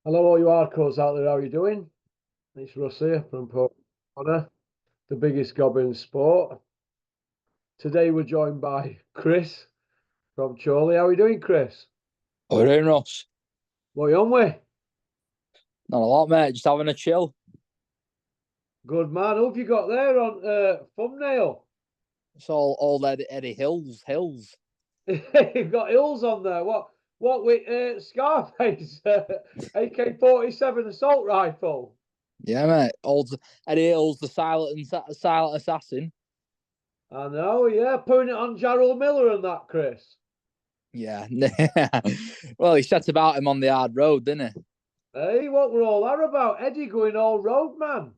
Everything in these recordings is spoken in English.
Hello, all you hardcores out there. How are you doing? It's Russ here from Conor, the biggest gob in sport. Today we're joined by Chris from Chorley. How are you doing, Chris? We're doing Ross. What are you on with? Not a lot, mate. Just having a chill. Good man. Who have you got there on thumbnail? It's all old Eddie Hills. You've got Hills on there. What with Scarface AK-47 assault rifle? Yeah, mate. Old Eddie Hills, the silent assassin. I know, yeah. Putting it on Jarrell Miller and that, Chris. Yeah. Well, he set about him on the hard road, didn't he? Hey, what we're all are about. Eddie going all road, man.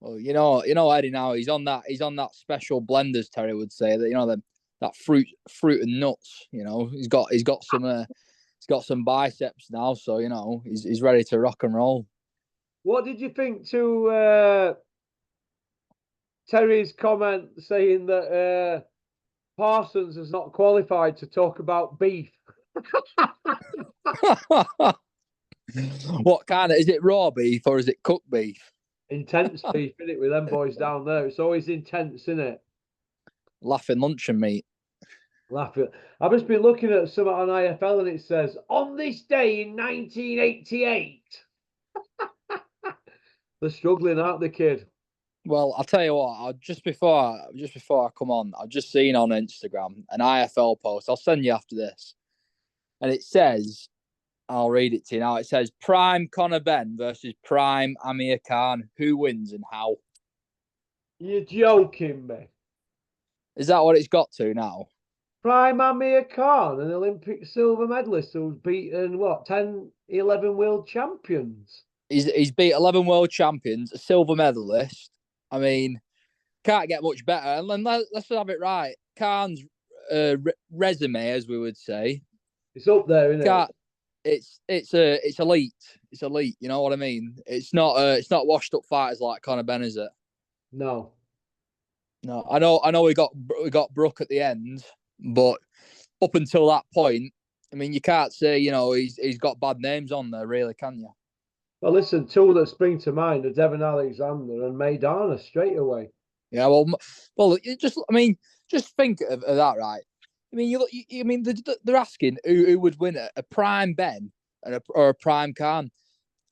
Well, you know Eddie now. He's on that special blenders. Terry would say that that fruit and nuts. He's got some biceps now, so he's ready to rock and roll. What did you think to Terry's comment saying that Parsons is not qualified to talk about beef? What kind of is it? Raw beef or is it cooked beef? Intense beef, isn't it, with them boys down there? It's always intense, isn't it? Laughing luncheon meat. Laughing. I've just been looking at something on IFL and it says, on this day in 1988. They're struggling, aren't they, kid? Well, I'll tell you what. Just before I come on, I've just seen on Instagram an IFL post. I'll send you after this, and it says, I'll read it to you now. It says, "Prime Conor Benn versus Prime Amir Khan. Who wins and how?" You're joking me. Is that what it's got to now? Prime Amir Khan, an Olympic silver medalist who's beaten, what, 10, 11 world champions? He's beat 11 world champions, a silver medalist. I mean, can't get much better. And then let's have it right. Khan's resume, as we would say, It's up there, isn't it? can't. It's elite. It's elite. You know what I mean? It's not washed up fighters like Conor Benn, is it? No. No, I know we got Brook at the end, but up until that point, I mean, you can't say he's got bad names on there, really, can you? Well, listen, two that spring to mind are Devon Alexander and Maidana straight away. Yeah, well, just think of that, right? I mean, I mean, they're asking who would win a prime Ben or a prime Khan.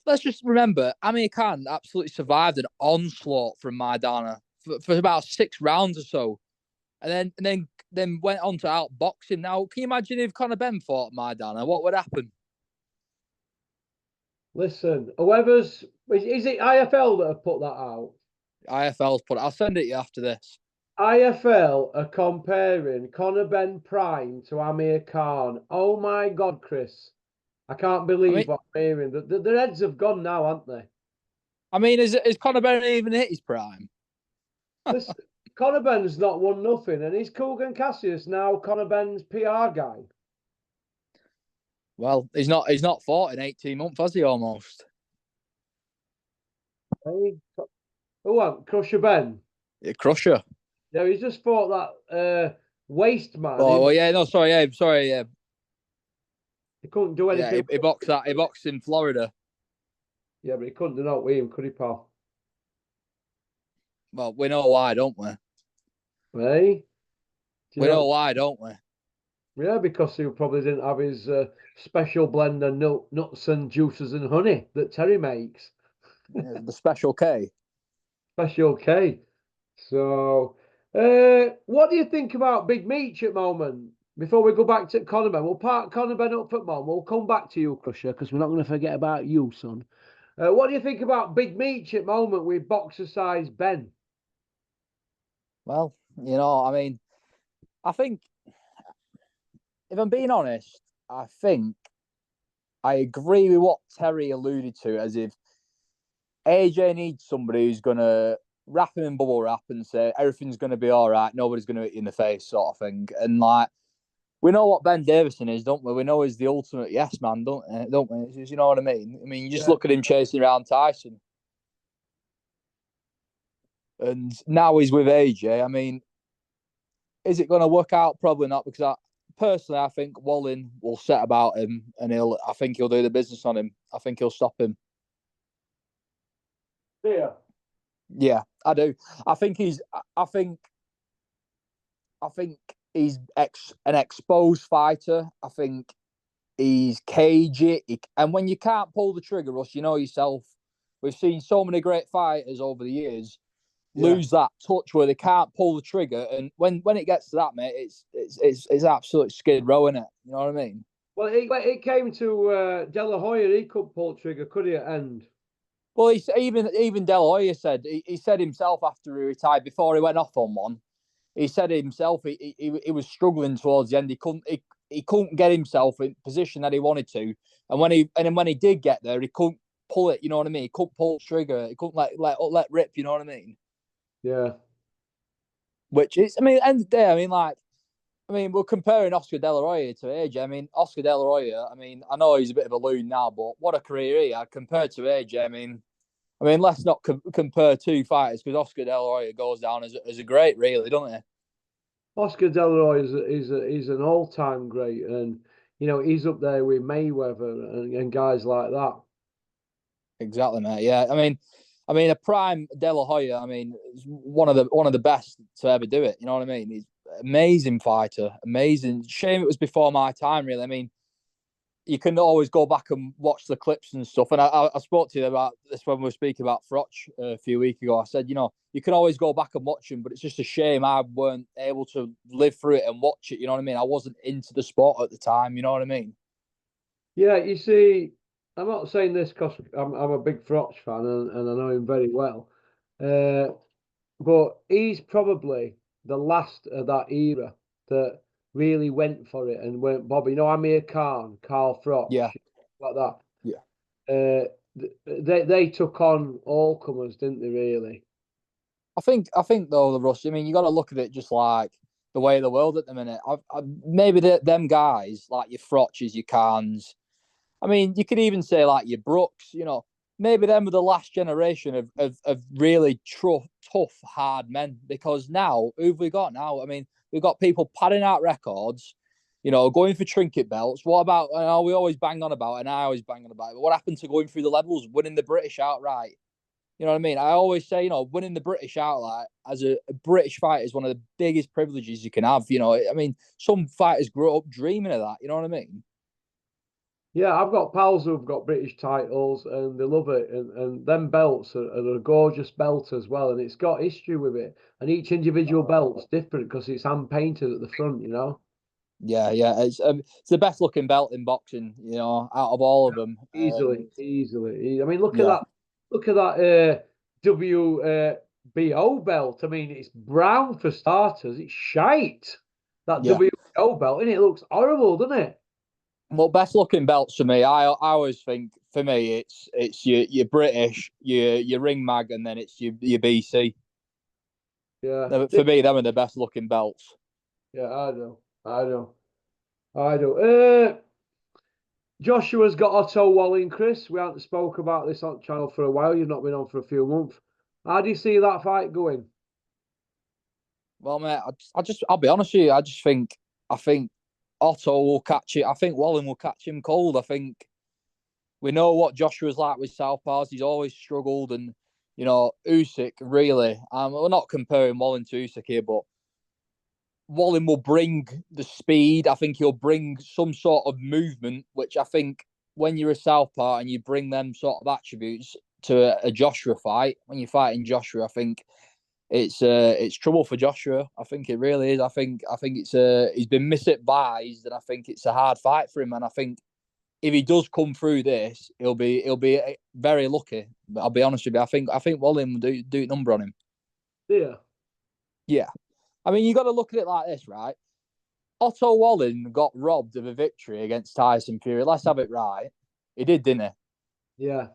Let's just remember, Amir Khan absolutely survived an onslaught from Maidana for about 6 rounds or so, and then went on to outbox him. Now, can you imagine if Conor Benn fought Maidana? What would happen? Listen, is it IFL that have put that out? IFL's put it. I'll send it you after this. IFL are comparing Conor Ben Prime to Amir Khan. Oh my God, Chris. I can't I mean, believe what I'm hearing. Their heads have gone now, haven't they? is Conor Benn even hit his prime? Listen, Conor Ben's not won nothing, and is Kugan Cassius now Conor Ben's PR guy? Well, he's not fought in 18 months, has he? Almost. Hey, who won? Crusher Ben? Yeah, Crusher. Yeah, he's just fought that waste man. Oh, well, yeah, no, sorry, yeah. He couldn't do Yeah, anything. he boxed in Florida. Yeah, but he couldn't do that with him, could he, pal? Well, we know why, don't we? Hey? We know why, don't we? Yeah, because he probably didn't have his special blend of nuts and juices and honey that Terry makes. Yeah, the Special K. Special K. So, what do you think about Big Meech at the moment? Before we go back to Conor Ben, we'll park Conor Ben up for the moment. We'll come back to you, Crusher, because we're not going to forget about you, son. What do you think about Big Meech at the moment with boxer size Ben? Well, I mean, I think, if I'm being honest, I think I agree with what Terry alluded to, as if AJ needs somebody who's going to wrap him in bubble wrap and say everything's going to be all right, nobody's going to hit you in the face, sort of thing. And like, we know what Ben Davidson is, don't we? We know he's the ultimate yes man, don't we? You know what I mean? I mean, you just Yeah. look at him chasing around Tyson. And now he's with AJ. I mean, is it going to work out? Probably not, because personally, I think Wallen will set about him, and I think he'll do the business on him. I think he'll stop him. Yeah. Yeah, I do. I think he's. I think he's an exposed fighter. I think he's cagey. And when you can't pull the trigger, Russ, you know yourself. We've seen so many great fighters over the years lose that touch where they can't pull the trigger. And when it gets to that, mate, it's absolute skid row, isn't it? You know what I mean? Well, it came to De La Hoya. He couldn't pull the trigger, could he? At end. Well, even De La Hoya said he said himself after he retired, before he went off on one, he said himself he was struggling towards the end. He couldn't get himself in position that he wanted to, and when he did get there, he couldn't pull it. You know what I mean? He couldn't pull the trigger. He couldn't let rip. You know what I mean? Yeah. Which is, I mean, at the end of the day, we're comparing Oscar De La Hoya to AJ. I mean, Oscar De La Hoya, I know he's a bit of a loon now, but what a career he had compared to AJ. I mean, let's not compare two fighters, because Oscar De La Hoya goes down as a great, really, doesn't he? Oscar De La Hoya is an all-time great, and he's up there with Mayweather and guys like that. Exactly, mate. Yeah, a prime De La Hoya. One of the best to ever do it. You know what I mean? He's an amazing fighter, amazing. Shame it was before my time, really. You can always go back and watch the clips and stuff. And I spoke to you about this when we were speaking about Froch a few weeks ago. I said, you can always go back and watch him, but it's just a shame I weren't able to live through it and watch it. You know what I mean? I wasn't into the sport at the time. You know what I mean? Yeah, you see, I'm not saying this because I'm a big Froch fan and I know him very well. But he's probably the last of that era that really went for it and weren't Bobby. Amir Khan, Carl Froch, Yeah, like that. yeah. They took on all comers, didn't they? Really. I think though, the Russ. You got to look at it just like the way of the world at the minute. Maybe them guys like your Froches, your Khans. You could even say like your Brooks. Maybe them were the last generation of really tough, hard men. Because now, who've we got now? We've got people padding out records, going for trinket belts. What about, we always bang on about, and I always bang on about it, but what happened to going through the levels, winning the British outright? You know what I mean? I always say, winning the British outright as a British fighter is one of the biggest privileges you can have. Some fighters grow up dreaming of that. You know what I mean? Yeah, I've got pals who've got British titles and they love it. And them belts are a gorgeous belt as well. And it's got history with it. And each individual belt's different because it's hand painted at the front, Yeah. It's the best looking belt in boxing, out of all of them. Easily. Look at that. Look at that WBO belt. It's brown for starters. It's shite. That WBO belt, and it looks horrible, doesn't it? Well, best looking belts for me, I always think, for me, it's your British, your ring mag, and then it's your BC. Yeah. For me, them are the best looking belts. Yeah, I know. Joshua's got Otto Walling, Chris. We haven't spoke about this on channel for a while. You've not been on for a few months. How do you see that fight going? Well, mate, I'll be honest with you. I think Otto will catch it. I think Walling will catch him cold. I think we know what Joshua's like with southpaws. He's always struggled, and Usyk really. We're not comparing Walling to Usyk here, but Walling will bring the speed. I think he'll bring some sort of movement, which I think when you're a southpaw and you bring them sort of attributes to a Joshua fight, when you're fighting Joshua, I think it's trouble for Joshua. I think it really is. I think it's he's been misadvised, and I think it's a hard fight for him. And I think if he does come through this, he'll be very lucky. But I'll be honest with you, I think Walling will do number on him. Yeah. You got to look at it like this, right? Otto Walling got robbed of a victory against Tyson Fury. Let's have it right. He did, didn't he? Yeah.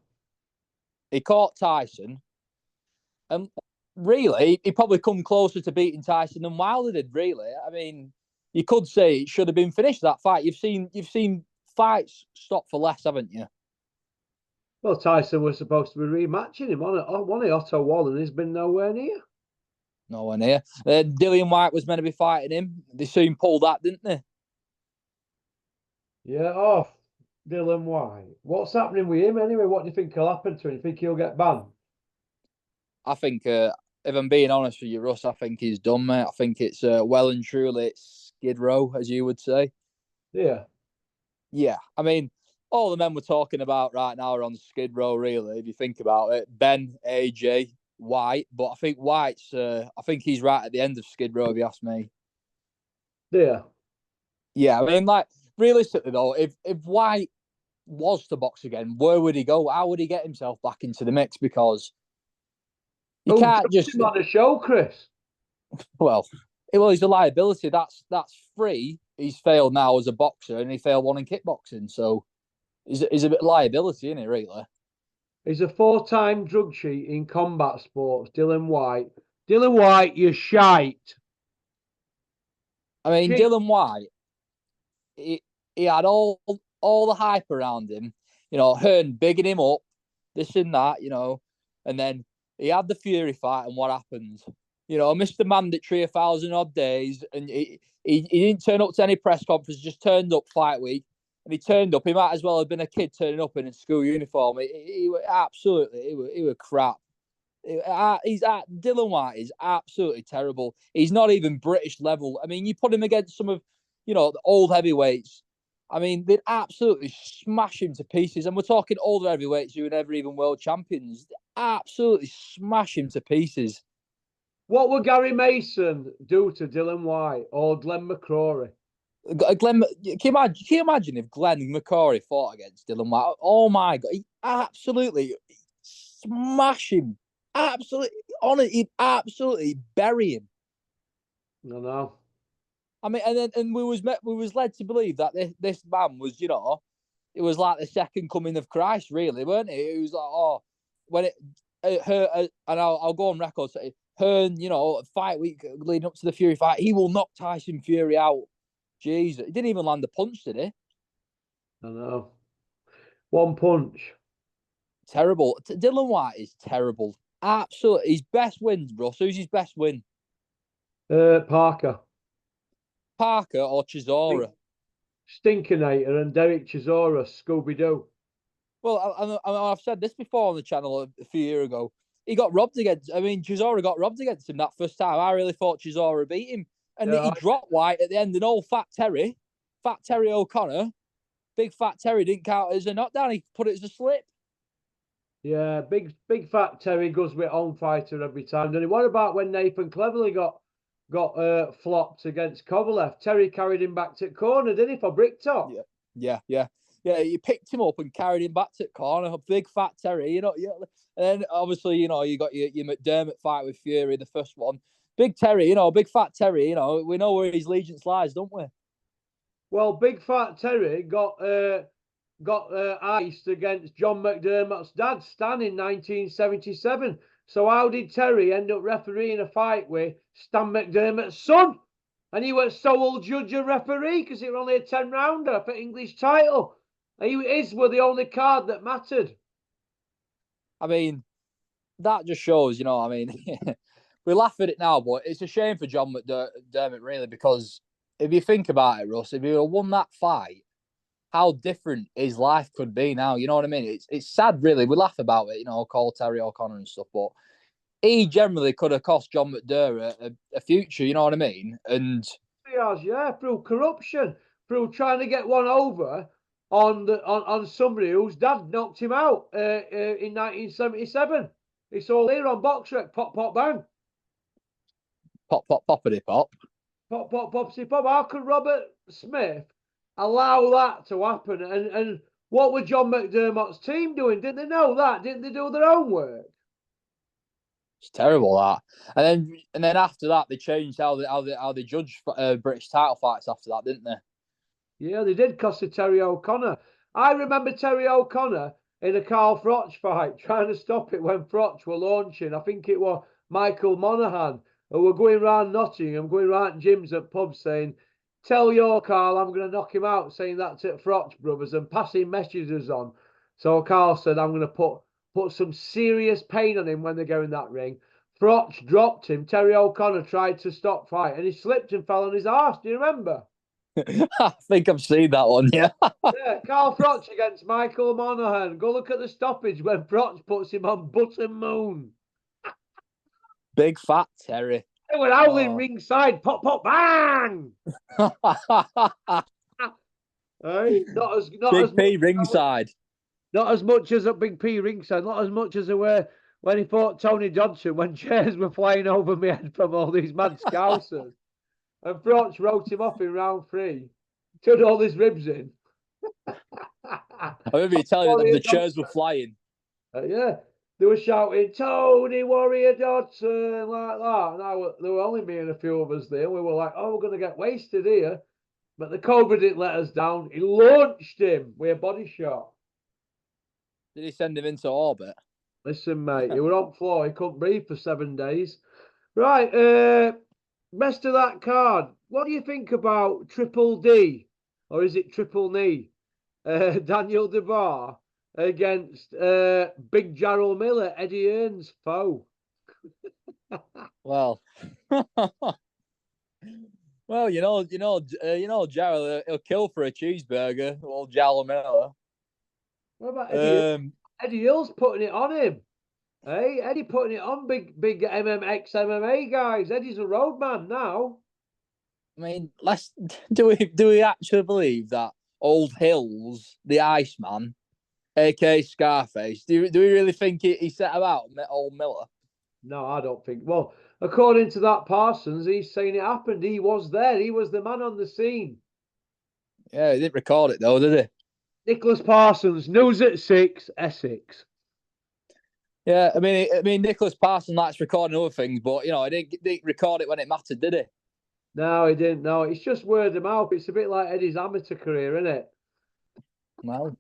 He caught Tyson, and really, he probably come closer to beating Tyson than Wilder did. Really, you could say it should have been finished, that fight. You've seen fights stop for less, haven't you? Well, Tyson was supposed to be rematching him on Otto Walling. He's been nowhere near. Nowhere near. Dillian White was meant to be fighting him. They soon pulled that, didn't they? Yeah, off. Dylan White. What's happening with him anyway? What do you think will happen to him? You think he'll get banned? I think, if I'm being honest with you, Russ, I think he's done, mate. I think it's well and truly it's Skid Row, as you would say. Yeah. Yeah, I mean, all the men we're talking about right now are on Skid Row, really, if you think about it. Ben, AJ, White, but I think White's, I think he's right at the end of Skid Row, if you ask me. Yeah. Yeah, I mean, like, realistically, though, if White was to box again, where would he go? How would he get himself back into the mix? Because you Who can't judged just, him on the show, Chris? well, he's a liability. That's free. He's failed now as a boxer, and he failed one in kickboxing. So he's a bit liability, isn't he? Really. He's a four-time drug cheat in combat sports, Dylan White. Dylan White, you shite. I mean, Cheat. Dylan White, he, he had all the hype around him. You know, Hearn bigging him up, this and that. You know, and then he had the Fury fight, and what happened? You know, Mr. Mandatory 1,000 odd days, and he didn't turn up to any press conference. Just turned up fight week, and he turned up. He might as well have been a kid turning up in a school uniform. He absolutely, he was crap. Dylan White is absolutely terrible. He's not even British level. I mean, you put him against some of, the old heavyweights. I mean, they'd absolutely smash him to pieces. And we're talking older heavyweights who were never even world champions. They'd absolutely smash him to pieces. What would Gary Mason do to Dylan White or Glenn McCrory? Can you imagine if Glenn McCrory fought against Dylan White? Oh my God, he absolutely smash him. Absolutely, he'd absolutely bury him. I know. I mean, and we was led to believe that this man was, it was like the second coming of Christ, really, weren't it? It was like, oh, when it hurt, and I'll go on record saying, Hearn, fight week leading up to the Fury fight, he will knock Tyson Fury out. Jesus, he didn't even land a punch, did he? I know. One punch. Terrible. Dylan White is terrible. Absolutely. His best win, Russ. Who's his best win? Parker. Parker or Chisora? Stinkinator and Derek Chisora, Scooby Doo. Well, I've said this before on the channel a few years ago. He got robbed against. I mean, Chisora got robbed against him that first time. I really thought Chisora beat him, and Yeah, he dropped White at the end. And old Fat Terry O'Connor, big Fat Terry didn't count as a knockdown. He put it as a slip. yeah, big fat Terry goes with own fighter every time. Then what about when Nathan Cleverly got flopped against Kovalev? Terry carried him back to corner, didn't he, for Bricktop? Yeah. You picked him up and carried him back to corner. Big Fat Terry, and then obviously, you got your McDermott fight with Fury, the first one. Big Terry, Big Fat Terry, we know where his allegiance lies, don't we? Well, big fat Terry got iced against John McDermott's dad, Stan, in 1977. So how did Terry end up refereeing a fight with Stan McDermott's son? And he was sole judge and referee because it was only a 10-rounder for English title. His were the only card that mattered. I mean, that just shows, we laugh at it now, but it's a shame for John McDermott, really, because if you think about it, Russ, if he had won that fight, how different his life could be now. You know what I mean? It's sad, really. We laugh about it, call Terry O'Connor and stuff, but he generally could have cost John McDermott a future. You know what I mean? And He has, yeah, through corruption, through trying to get one over on somebody whose dad knocked him out in 1977. It's all here on BoxRec. Pop, pop, bang. poppity pop. Pop, pop, popsy pop. How could Robert Smith allow that to happen? And what were John McDermott's team doing? Didn't they know that? Didn't they do their own work? It's terrible that. And then after that, they changed how they judge British title fights after that, didn't they? Yeah, they did cost Terry O'Connor. I remember Terry O'Connor in a Carl Froch fight, trying to stop it when Froch were launching. I think it was Michael Monaghan, who were going round Nottingham, going round gyms at pubs saying, tell your Carl I'm going to knock him out, saying that to Froch brothers and passing messages on. So Carl said, I'm going to put some serious pain on him when they go in that ring. Froch dropped him. Terry O'Connor tried to stop fight and he slipped and fell on his arse. Do you remember? I think I've seen that one, yeah. Yeah, Carl Froch against Michael Monaghan. Go look at the stoppage when Froch puts him on Button Moon. Big fat Terry. They were howling ringside. Pop, pop, bang! Hey, Big P ringside. Not as much as at Big P ringside. Not as much as they were when he fought Tony Johnson, when chairs were flying over my head from all these mad scousers. And Froch wrote him off in round 3. Turned all his ribs in. I remember you telling me that the chairs were flying. Yeah. They were shouting, Tony Warrior Dodson, like that. And there were only me and a few of us there. We were like, oh, we're going to get wasted here. But the Cobra didn't let us down. He launched him with a body shot. Did he send him into orbit? Listen, mate, he was on floor. He couldn't breathe for 7 days. Right, rest of that card. What do you think about Triple D? Or is it Triple Knee? Daniel DeVar against Big Jarrell Miller, Eddie Hearn's foe. Well, well, Jarrell, he'll kill for a cheeseburger. Old Jarrell Miller. What about Eddie? Eddie Hill's putting it on him. Hey, Eddie putting it on big MMA guys. Eddie's a roadman now. I mean, do we actually believe that Old Hills, the Iceman, aka Scarface, do we really think he set about old Miller? No, I don't think. Well, according to that Parsons, he's saying it happened. He was there. He was the man on the scene. Yeah, he didn't record it though, did he? Nicholas Parsons, News at 6, Essex. Yeah, I mean, Nicholas Parsons likes recording other things, but he didn't record it when it mattered, did he? No, he didn't. No, it's just word of mouth. It's a bit like Eddie's amateur career, isn't it? Well,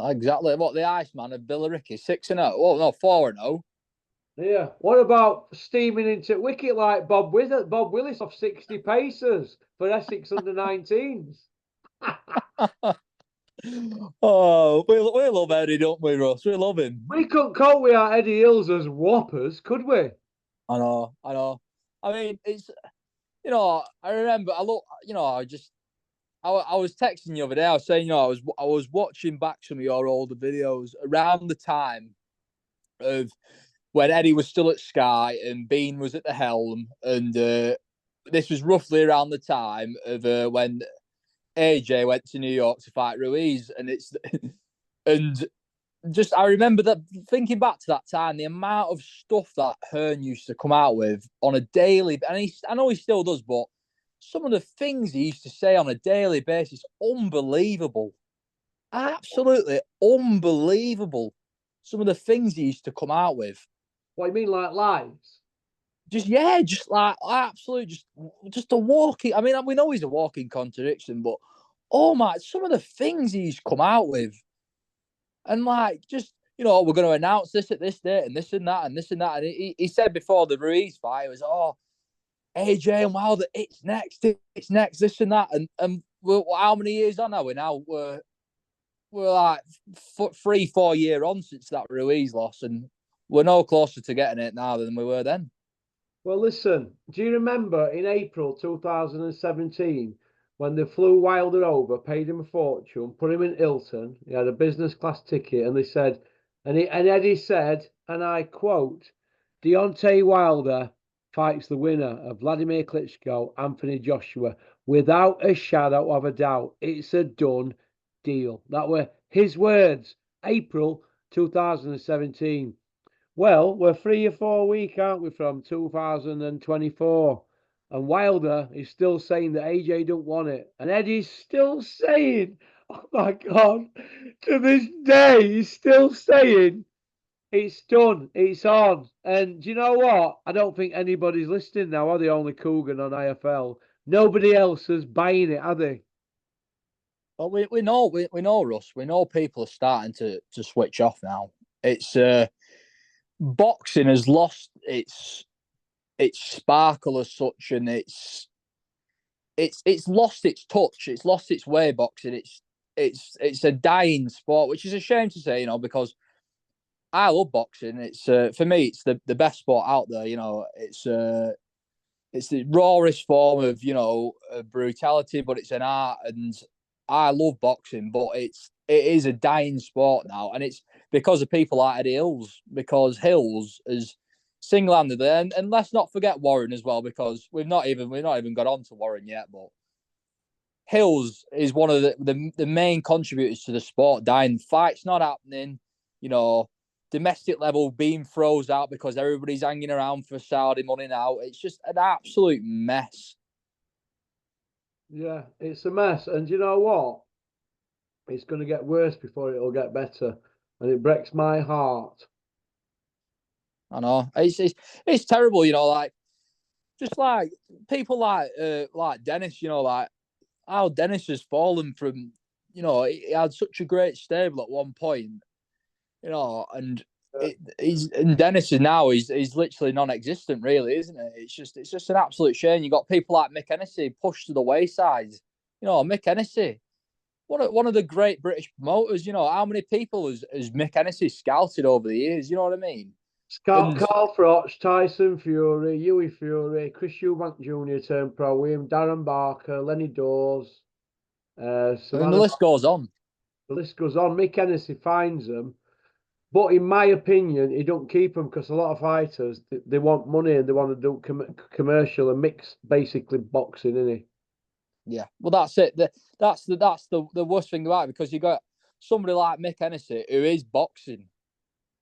exactly what the Iceman of Billericay, 6-0. Oh no, 4-0. Yeah. What about steaming into wicket like Bob Willis off 60 paces for Essex under 19s? Oh, we love Eddie, don't we, Russ? We love him. We couldn't cope with our Eddie Hills as whoppers, could we? I know. I mean, it's I remember. I was texting the other day. I was saying, I was watching back some of your older videos around the time of when Eddie was still at Sky and Bean was at the helm, and this was roughly around the time of when AJ went to New York to fight Ruiz, and just I remember that thinking back to that time, the amount of stuff that Hearn used to come out with on a daily, and I know he still does, but some of the things he used to say on a daily basis, unbelievable, absolutely unbelievable. Some of the things he used to come out with. What do you mean, like lives? Just like absolute, just a walking. I mean, we know he's a walking contradiction, but oh my, some of the things he's come out with. And like, just, we're going to announce this at this date and this and that and this and that. And he said before the Ruiz fight, it was, AJ and Wilder, it's next, this and that. And we're, how many years on are we now? We're like 3-4 years on since that Ruiz loss. And we're no closer to getting it now than we were then. Well, listen, do you remember in April 2017 when they flew Wilder over, paid him a fortune, put him in Hilton, he had a business class ticket, and they said, and Eddie said, and I quote, Deontay Wilder fights the winner of Vladimir Klitschko, Anthony Joshua, without a shadow of a doubt. It's a done deal. That were his words, April 2017. Well, we're 3 or 4 weeks, aren't we, from 2024? And Wilder is still saying that AJ don't want it. And Eddie's still saying, oh my God, to this day, he's still saying, it's done, it's on. And do you know what? I don't think anybody's listening now, are they? Only Coogan on IFL. Nobody else is buying it, are they? Well, we know, Russ. We know people are starting to switch off now. It's boxing has lost its sparkle as such, and it's lost its touch. It's lost its way. Boxing. It's a dying sport, which is a shame to say, because I love boxing. It's for me, it's the best sport out there. It's it's the rawest form of, brutality, but it's an art. And I love boxing, but it is a dying sport now. And it's because of people like Eddie Hills, because Hills is single-handedly, and let's not forget Warren as well, because we've not even got on to Warren yet, but Hills is one of the main contributors to the sport dying. Fights not happening, domestic level being froze out because everybody's hanging around for Saudi money now. It's just an absolute mess. Yeah, it's a mess. And you know what? It's going to get worse before it'll get better. And it breaks my heart. I know. It's terrible, like just like people like Dennis, like how Dennis has fallen from, he had such a great stable at one point, and Dennis is now he's literally non-existent, really, isn't it? It's just an absolute shame. You got people like Mick Hennessy pushed to the wayside. Mick Hennessy, one of the great British promoters. How many people has Mick Hennessy scouted over the years? You know what I mean? Scott Carl Froch, Tyson Fury, Hughie Fury, Chris Eubank Jr. turned pro with him, Darren Barker, Lenny Dawes, The Savannah. list goes on. The list goes on. Mick Hennessy finds them. But in my opinion, he don't keep them because a lot of fighters, they want money and they want to do commercial and mix basically boxing, isn't he? Yeah, well, that's it. That's the worst thing about it, because you got somebody like Mick Hennessy who is boxing.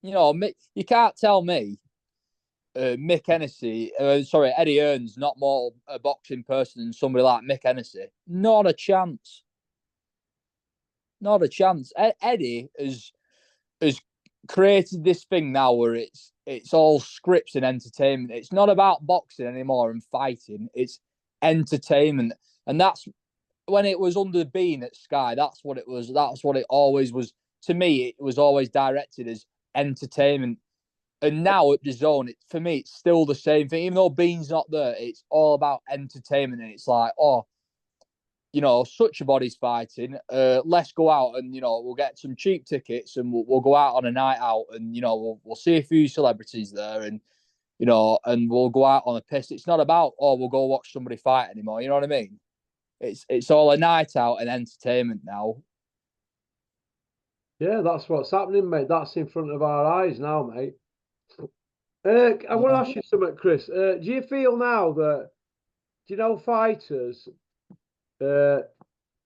You can't tell me Mick Hennessy, Eddie Earn's not more a boxing person than somebody like Mick Hennessy. Not a chance. Not a chance. Eddie has created this thing now where it's all scripts and entertainment. It's not about boxing anymore and fighting. It's entertainment, and that's when it was under Bean at Sky. That's what it was. That's what it always was. To me, it was always directed as entertainment. And now at the zone, for me, it's still the same thing. Even though Bean's not there, it's all about entertainment. And it's like, such a body's fighting. Let's go out and, we'll get some cheap tickets and we'll go out on a night out and, we'll see a few celebrities there and, and we'll go out on a piss. It's not about, we'll go watch somebody fight anymore. You know what I mean? It's all a night out and entertainment now. Yeah, that's what's happening, mate. That's in front of our eyes now, mate. I want to ask you something, Chris. Do you feel now that, fighters are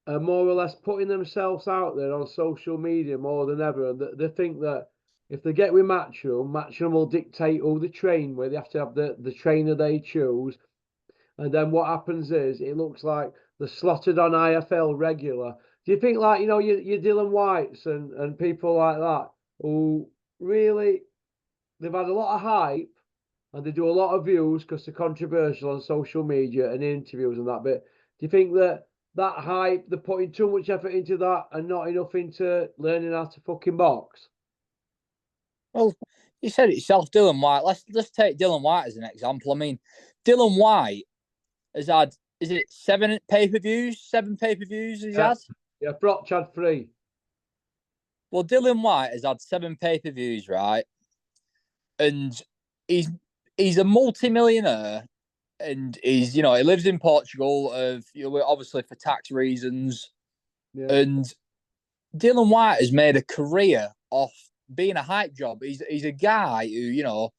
more or less putting themselves out there on social media more than ever, and they think that if they get with Matchroom will dictate who they train with. They have to have the trainer they choose, and then what happens is it looks like they're slotted on IFL regular. Do you think, like, your Dylan Whites and people like that who really they've had a lot of hype and they do a lot of views because they're controversial on social media and interviews and that bit. Do you think that hype, they're putting too much effort into that and not enough into learning how to fucking box? Well, you said it yourself, Dylan White. Let's take Dylan White as an example. I mean, Dylan White has had, is it 7 pay-per-views? 7 pay-per-views he's had? Yeah, Brock had 3. Well, Dylan White has had 7 pay-per-views, right? And he's a multi-millionaire, and he's he lives in Portugal, obviously for tax reasons. Yeah. And Dylan White has made a career off being a hype job. He's a guy who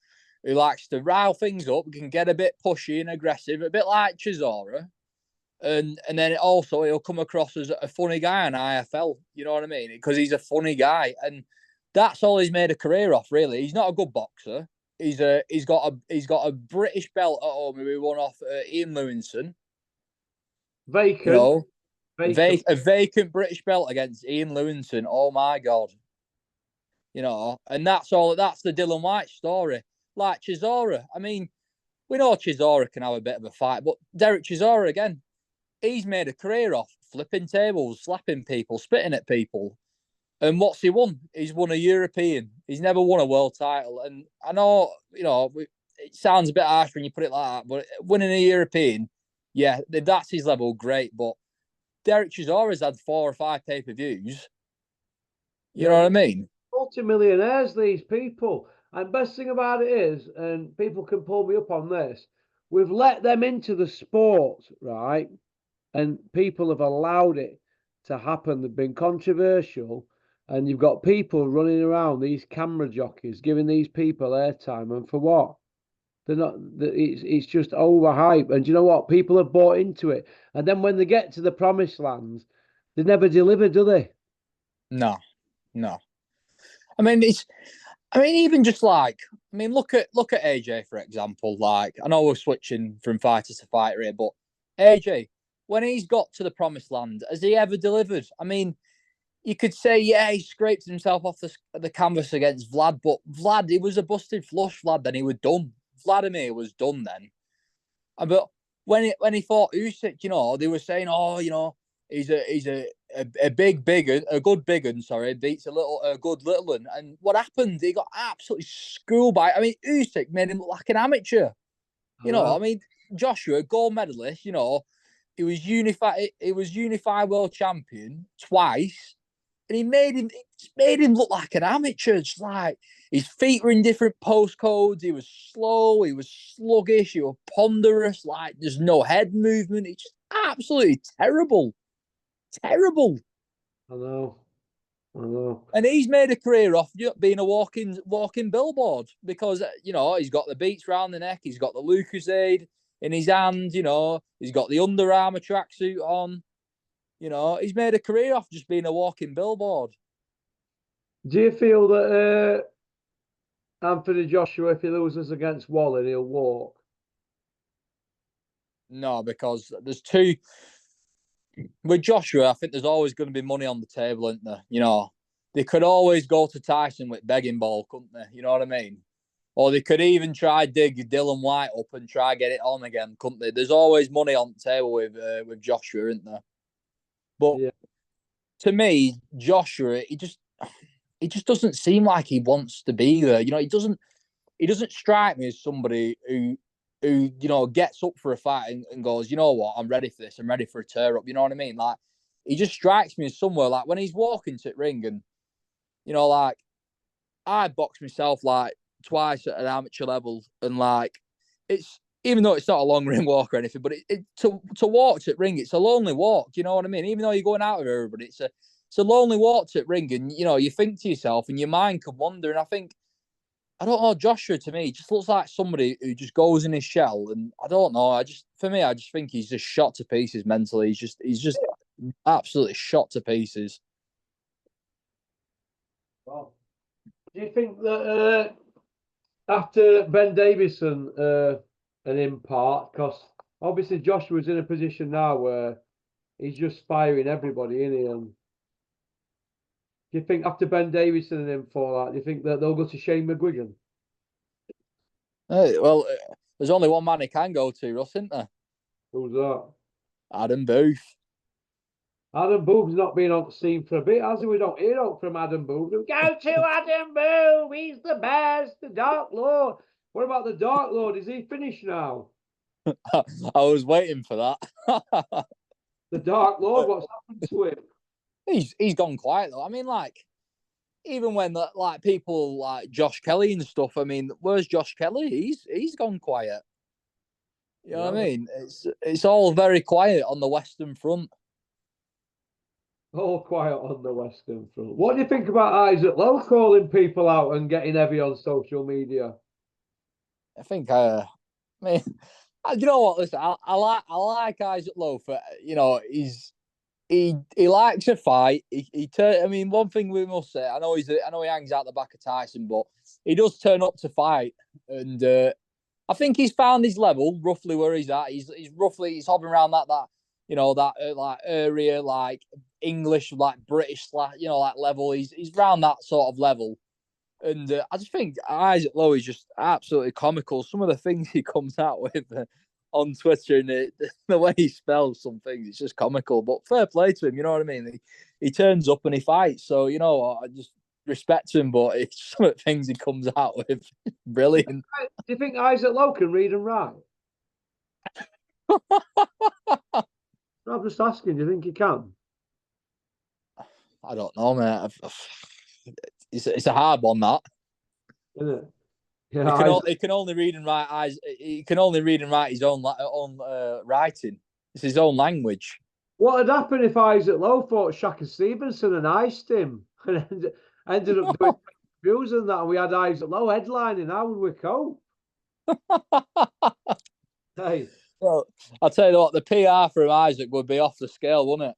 likes to rile things up, can get a bit pushy and aggressive, a bit like Chisora. And then also he'll come across as a funny guy on IFL. You know what I mean? Because he's a funny guy, and that's all he's made a career off. Really, he's not a good boxer. He's got a British belt at home who he won off Ian Lewinson. Vacant. A vacant British belt against Ian Lewinson. Oh my god! And that's all. That's the Dylan White story. Like Chisora. I mean, we know Chisora can have a bit of a fight, but Derek Chisora again. He's made a career off flipping tables, slapping people, spitting at people. And what's he won? He's won a European. He's never won a world title. And I know, it sounds a bit harsh when you put it like that, but winning a European, yeah, that's his level, great. But Derek Chisora's had 4 or 5 pay-per-views. You know what I mean? Multimillionaires, these people. And best thing about it is, and people can pull me up on this, we've let them into the sport, right? And people have allowed it to happen. They've been controversial, and you've got people running around, these camera jockeys, giving these people airtime, and for what? They're not. It's just overhype, and you know what? People have bought into it, and then when they get to the promised land, they never deliver, do they? No, no. I mean, even just like, look at AJ for example. Like, I know we're switching from fighter to fighter here, but AJ, when he's got to the promised land, has he ever delivered? I mean, you could say, yeah, he scraped himself off the canvas against Vlad, but Vlad, he was a busted flush, Vlad, then he was done. Vladimir was done then. But when he fought Usyk, they were saying, oh, he's a good big one, sorry, beats a good little one. And what happened? He got absolutely schooled by. I mean, Usyk made him look like an amateur. Joshua, gold medalist. He was unified world champion twice, and he made him look like an amateur. It's like his feet were in different postcodes. He was slow. He was sluggish. He was ponderous. Like there's no head movement. It's just absolutely terrible, terrible. I know. And he's made a career off being a walking billboard because he's got the beats round the neck. He's got the Lucozade in his hand. He's got the Under Armour tracksuit on. He's made a career off just being a walking billboard. Do you feel that Anthony Joshua, if he loses against Waller, he'll walk? No, because there's two. With Joshua, I think there's always going to be money on the table, isn't there? They could always go to Tyson with begging ball, couldn't they? You know what I mean? Or they could even try dig Dylan White up and try get it on again, couldn't they? There's always money on the table with Joshua, isn't there? But to me, Joshua, he just doesn't seem like he wants to be there. He doesn't strike me as somebody who gets up for a fight and goes, you know what, I'm ready for this. I'm ready for a tear up. You know what I mean? Like, he just strikes me as somewhere like when he's walking to the ring and, like I boxed myself like twice at an amateur level and like it's, even though it's not a long ring walk or anything, but to walk to the ring, it's a lonely walk. You know what I mean? Even though you're going out with everybody, it's a lonely walk to the ring, and you think to yourself, and your mind can wander. And I don't know, Joshua to me just looks like somebody who just goes in his shell, and I don't know. I just think he's just shot to pieces mentally. He's just absolutely shot to pieces. Well, do you think that after Ben Davison an impart, because obviously Joshua's in a position now where he's just firing everybody in here. Do you think after Ben Davison and him fall out, do you think that they'll go to Shane McGuigan? Well, there's only one man he can go to, Russ, isn't there? Who's that? Adam Booth. Adam Booth's not been on the scene for a bit, has he? We don't hear out from Adam Booth. Go to Adam Booth, he's the best, the Dark Lord. What about the Dark Lord? Is he finished now? I was waiting for that. The Dark Lord, what's happened to him? He's gone quiet though. I mean, like, even when like people like Josh Kelly and stuff, I mean, where's Josh Kelly? He's gone quiet. You know what I mean? It's all very quiet on the Western Front. All quiet on the Western Front. What do you think about Isaac Lowe calling people out and getting heavy on social media? I think, you know what? Listen, I like Isaac Lowe for he likes a fight. I mean, one thing we must say, I know he hangs out the back of Tyson, but he does turn up to fight, and I think he's found his level roughly where he's at. He's hovering around that like area, like English, like British, like level. He's around that sort of level, and I just think Isaac Lowe is just absolutely comical. Some of the things he comes out with on Twitter and the way he spells some things, it's just comical. But fair play to him, you know what I mean? He turns up and he fights. So, I just respect him, but it's some of the things he comes out with. Brilliant. Do you think Isaac Lowe can read and write? I'm just asking, do you think he can? I don't know, mate. It's a hard one, that. Isn't it? Yeah, He can only read and write eyes. He can only read and write his own writing. It's his own language. what had happened if Isaac Lowe fought Shaka Stevenson and iced him and ended up doing views and that, and we had Isaac Lowe headlining? How would we cope? Hey, Well, I'll tell you what, the PR from Isaac would be off the scale, wouldn't it?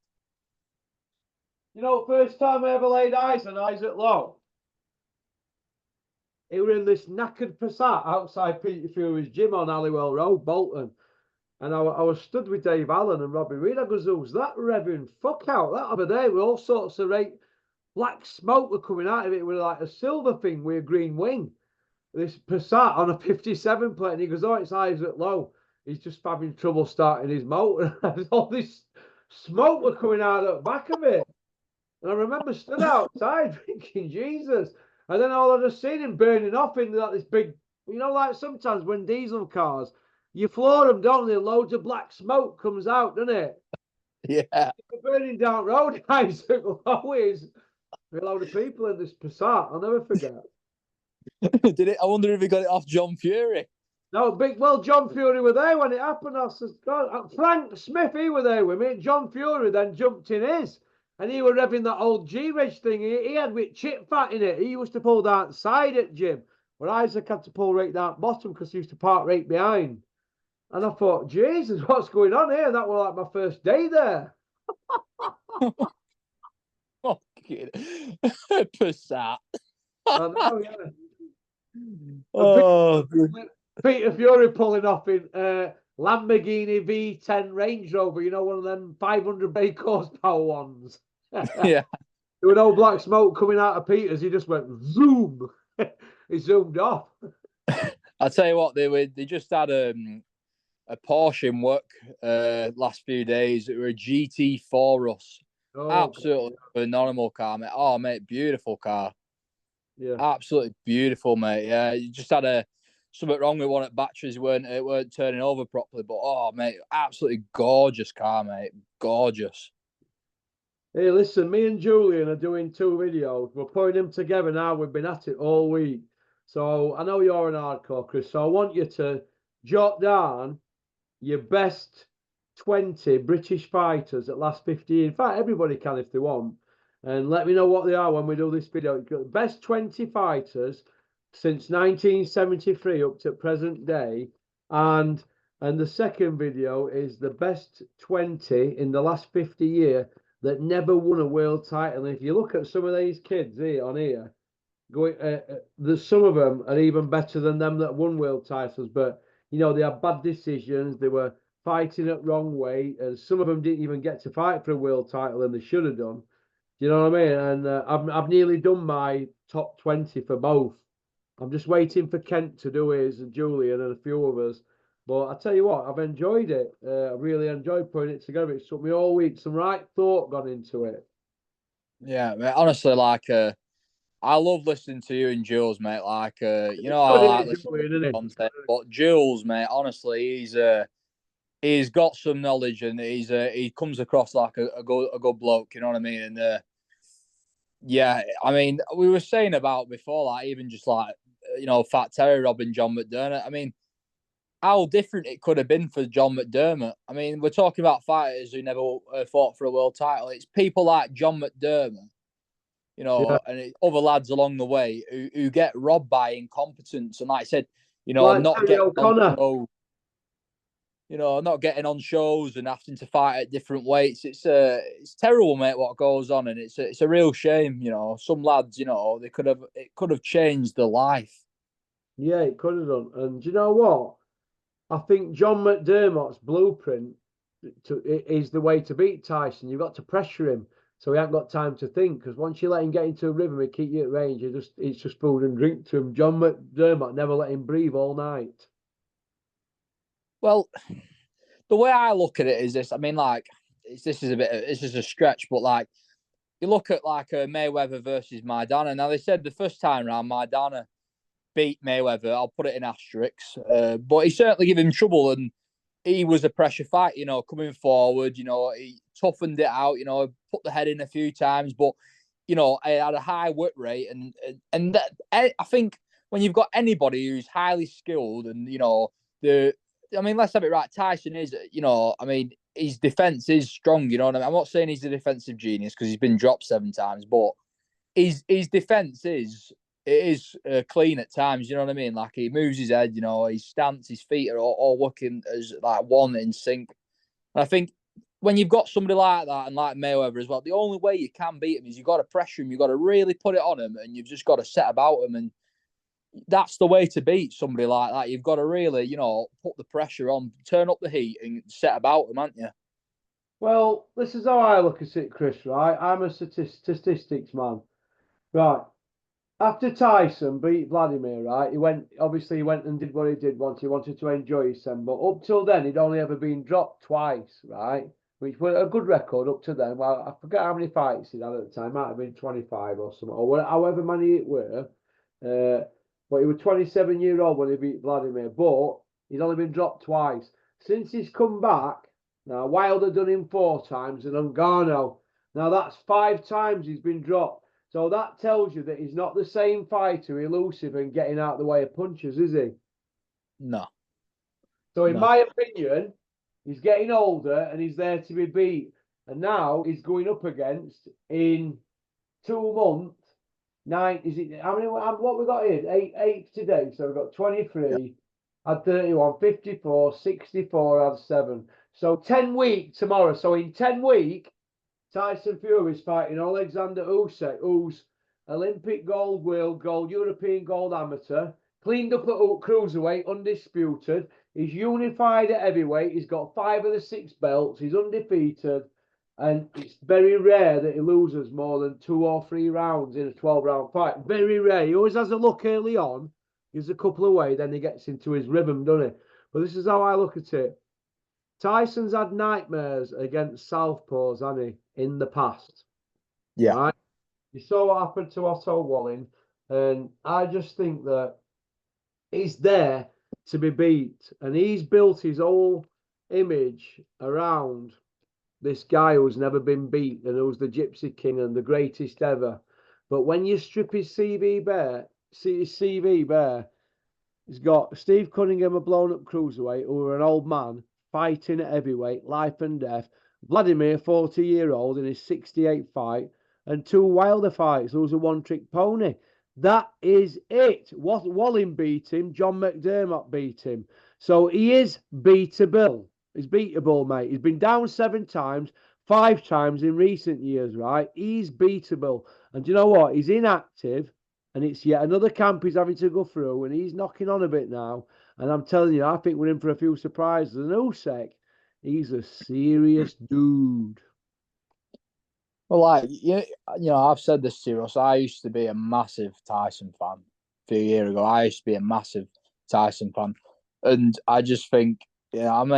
you know, first time I ever laid eyes on Isaac Lowe, he were in this knackered Passat outside Peter Fury's gym on Halliwell Road, Bolton. And I was stood with Dave Allen and Robbie Reed. I goes, who's that revving fuck out? That over there with all sorts of black smoke were coming out of it with like a silver thing with a green wing. This Passat on a 57 plate. And he goes, oh, it's Isaac Lowe. He's just having trouble starting his motor. And all this smoke were coming out of the back of it. And I remember stood outside thinking, Jesus. And then all I just seen him burning off into like this big, you know, like sometimes when diesel cars, you floor them, don't they? Loads of black smoke comes out, doesn't it? Yeah. Burning down road, Isaac Lowe is a load of people in this Passat. I'll never forget. Did it? I wonder if he got it off John Fury. No, John Fury were there when it happened. I said, God, Frank Smith, he were there with me. John Fury then jumped in his. And he were revving that old G-Reg thing. He had with chip fat in it. He used to pull down side at Jim. Where Isaac had to pull right down bottom because he used to park right behind. And I thought, Jesus, what's going on here? That was like my first day there. Fucking Passat. I know, yeah. Oh, Peter Fury pulling off in Lamborghini V10 Range Rover, you know, one of them 500 brake horsepower ones. yeah. There was no black smoke coming out of Peter's. He just went zoom. He zoomed off. I'll tell you what, they just had a Porsche in work last few days. It were a GT4 Russ. Oh, absolutely phenomenal car, mate. Oh, mate, beautiful car. Yeah, absolutely beautiful, mate. Yeah, you just had something wrong with one at batteries. It weren't turning over properly. But oh, mate, absolutely gorgeous car, mate. Gorgeous. Hey, listen, me and Julian are doing 2 videos. We're putting them together now. We've been at it all week. So I know you're an hardcore, Chris. So I want you to jot down your best 20 British fighters at last 15. In fact, everybody can if they want. And let me know what they are when we do this video. Best 20 fighters since 1973 up to present day. And the second video is the best 20 in the last 50 years that never won a world title. And if you look at some of these kids here on here, there's some of them are even better than them that won world titles. But, you know, they had bad decisions. They were fighting it wrong way. And some of them didn't even get to fight for a world title and they should have done. Do you know what I mean? And I've nearly done my top 20 for both. I'm just waiting for Kent to do his and Julian and a few of us. But I tell you what, I've enjoyed it. I really enjoyed putting it together. It took me all week. Some right thought gone into it. Yeah, mate, honestly, like, I love listening to you and Jules, mate. Like, you know, I like listening to content, but Jules, mate, honestly, he's got some knowledge and he comes across like a good bloke. You know what I mean? And yeah, I mean, we were saying about before, like even just like Fat Terry robbing John McDermott. I mean, how different it could have been for John McDermott. I mean, we're talking about fighters who never fought for a world title. It's people like John McDermott, and other lads along the way who get robbed by incompetence. And like I said, like not getting OConnor. Not getting on shows and having to fight at different weights. It's terrible, mate, what goes on. And it's a real shame, some lads, it could have changed their life. Yeah, it could have done. And do you know what? I think John McDermott's blueprint is the way to beat Tyson. You've got to pressure him so he hasn't got time to think. Because once you let him get into a rhythm and keep you at range, it's just food and drink to him. John McDermott never let him breathe all night. Well, the way I look at it is this. I mean, like, this is a stretch, but like, you look at like Mayweather versus Maidana. Now they said the first time round Maidana beat Mayweather. I'll put it in asterisks, but he certainly gave him trouble, and he was a pressure fight. Coming forward, he toughened it out. Put the head in a few times, but he had a high work rate, and that, I think when you've got anybody who's highly skilled and, let's have it right. Tyson is, his defense is strong, you know what I mean? I'm not saying he's a defensive genius because he's been dropped 7 times, but his defense is clean at times, you know what I mean? Like, he moves his head, his stance, his feet are all looking as like one in sync. And I think when you've got somebody like that and like Mayweather as well, the only way you can beat him is you've got to pressure him, you've got to really put it on him, and you've just got to set about him. And that's the way to beat somebody like that. You've got to really, put the pressure on, turn up the heat and set about him, haven't you? Well, this is how I look at it, Chris, right? I'm a statistics man. Right. After Tyson beat Vladimir, right, he went and did what he did once. He wanted to enjoy himself. But up till then, he'd only ever been dropped twice, right? Which was a good record up to then. Well, I forget how many fights he'd had at the time. Might have been 25 or something, or however many it were. But he was 27-year-old when he beat Vladimir. But he'd only been dropped twice. Since he's come back, now Wilder done him 4 times and Ngannou. Now that's 5 times he's been dropped. So that tells you that he's not the same fighter, elusive and getting out of the way of punches, is he? No. So in my opinion, he's getting older and he's there to be beat. And now he's going up against, in 2 months, 9, is it, how many, what we got here? 8 today. So we've got 23, had 31, 54, 64, had 7. So 10 week tomorrow. So in 10 week, Tyson Fury's fighting Alexander Usyk, who's Olympic gold, world gold, European gold amateur, cleaned up at cruiserweight, undisputed. He's unified at heavyweight. He's got 5 of the 6 belts. He's undefeated. And it's very rare that he loses more than 2 or 3 rounds in a 12-round fight. Very rare. He always has a look early on. Gives a couple away, then he gets into his rhythm, doesn't he? But this is how I look at it. Tyson's had nightmares against southpaws, hasn't he, in the past? Yeah. Right? You saw what happened to Otto Walling, and I just think that he's there to be beat, and he's built his whole image around this guy who's never been beat and who's the Gypsy King and the greatest ever. But when you strip his CV bare, he's got Steve Cunningham, a blown-up cruiserweight, who are an old man, fighting at heavyweight, life and death. Vladimir, 40-year-old, in his 68th fight, and 2 Wilder fights. Who's a one-trick pony. That is it. Walling beat him. John McDermott beat him. So he is beatable. He's beatable, mate. He's been down 7 times, 5 times in recent years, right? He's beatable. And do you know what? He's inactive, and it's yet another camp he's having to go through, and he's knocking on a bit now. And I'm telling you, I think we're in for a few surprises. And Usyk, he's a serious dude. Well, I've said this to us. I used to be a massive Tyson fan a few years ago. I used to be a massive Tyson fan. And I just think, I'm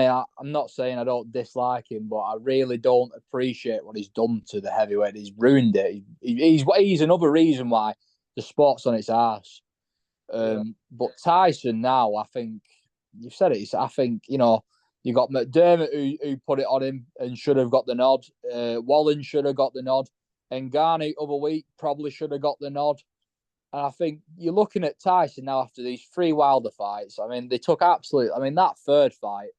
not saying I don't dislike him, but I really don't appreciate what he's done to the heavyweight. He's ruined it. He's another reason why the sport's on its arse. But Tyson now, I think you've said it. I think you got McDermott who put it on him and should have got the nod. Wallen should have got the nod. Ngannou other week probably should have got the nod. And I think you're looking at Tyson now after these 3 Wilder fights. I mean, they took that 3rd fight,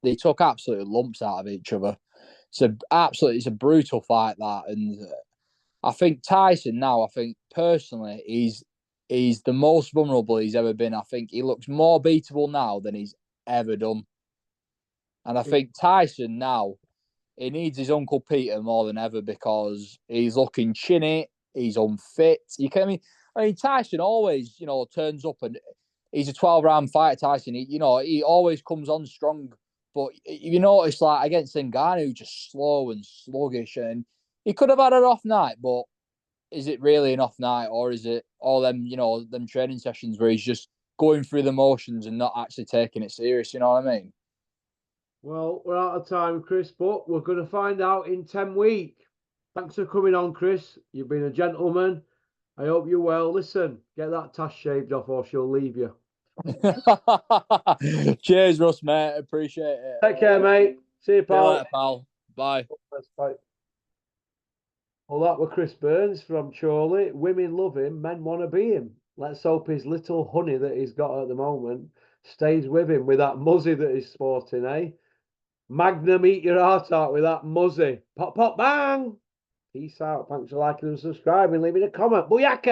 they took absolute lumps out of each other. It's a brutal fight, that. And I think Tyson now, personally, he's the most vulnerable he's ever been. I think he looks more beatable now than he's ever done. And I think Tyson now, he needs his Uncle Peter more than ever because he's looking chinny, he's unfit. Tyson always, turns up and he's a 12-round fighter, Tyson. He always comes on strong. But you notice, like, against Ngannou, just slow and sluggish. And he could have had an off night, but is it really an off night, or is it all them, them training sessions where he's just going through the motions and not actually taking it serious? You know what I mean? Well, we're out of time, Chris, but we're going to find out in 10 weeks. Thanks for coming on, Chris. You've been a gentleman. I hope you're well. Listen, get that tash shaved off or she'll leave you. Cheers, Russ, mate. Appreciate it. Take care, mate. See you, pal. See you later, pal. Bye. Bye. Well, that was Chris Burns from Chorley. Women love him, men want to be him. Let's hope his little honey that he's got at the moment stays with him with that muzzy that he's sporting, eh? Magnum, eat your heart out with that muzzy. Pop, pop, bang! Peace out. Thanks for liking and subscribing. Leaving a comment. Booyaka!